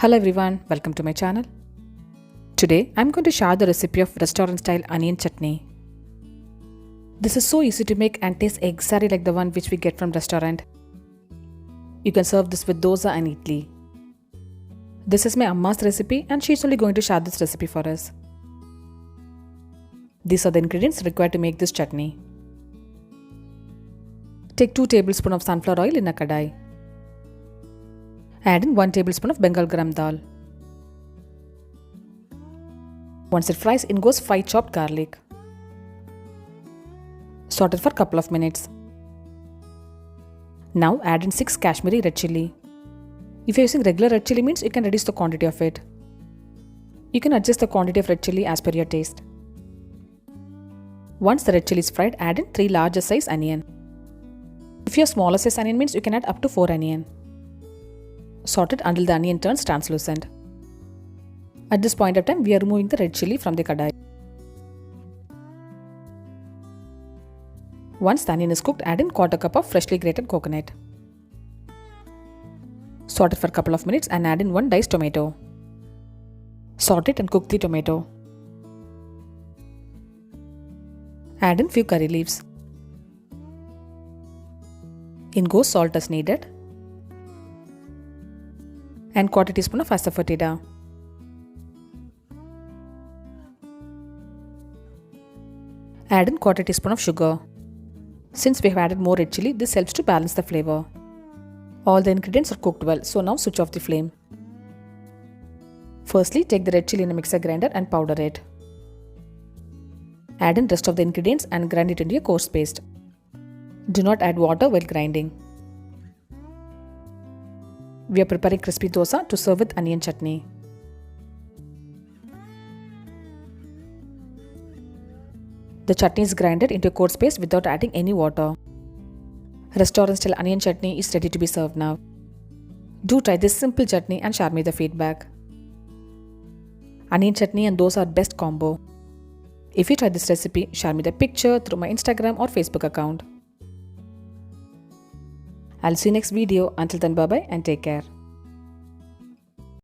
Hello everyone, welcome to my channel. Today I'm going to share the recipe of restaurant style onion chutney. This is so easy to make and tastes exactly like the one which we get from restaurant. You can serve this with dosa and idli. This is my Amma's recipe and she's only going to share this recipe for us. These are the ingredients required to make this chutney. Take 2 tablespoons of sunflower oil in a kadai. Add in 1 tablespoon of Bengal gram dal. Once it fries, in goes 5 chopped garlic. Saute it for a couple of minutes. Now add in 6 Kashmiri red chilli. If you are using regular red chilli means you can reduce the quantity of it. You can adjust the quantity of red chilli as per your taste. Once the red chilli is fried, add in 3 larger size onion. If you have smaller size onion means you can add up to 4 onion. Saute it until the onion turns translucent. At this point of time, we are removing the red chilli from the kadai. Once the onion is cooked, add in 1/4 cup of freshly grated coconut. Saute it for a couple of minutes and add in 1 diced tomato. Saute it and cook the tomato. Add in few curry leaves. In goes salt as needed. And 1/4 teaspoon of asafoetida. Add in 1/4 teaspoon of sugar. Since we have added more red chilli, this helps to balance the flavor. All the ingredients are cooked well, so now switch off the flame. Firstly, take the red chilli in a mixer grinder and powder it. Add in rest of the ingredients and grind it into a coarse paste. Do not add water while grinding. We are preparing crispy dosa to serve with onion chutney. The chutney is grinded into a coarse paste without adding any water. Restaurant style onion chutney is ready to be served now. Do try this simple chutney and share me the feedback. Onion chutney and dosa are best combo. If you try this recipe, share me the picture through my Instagram or Facebook account. I'll see you next video. Until then, bye bye and take care.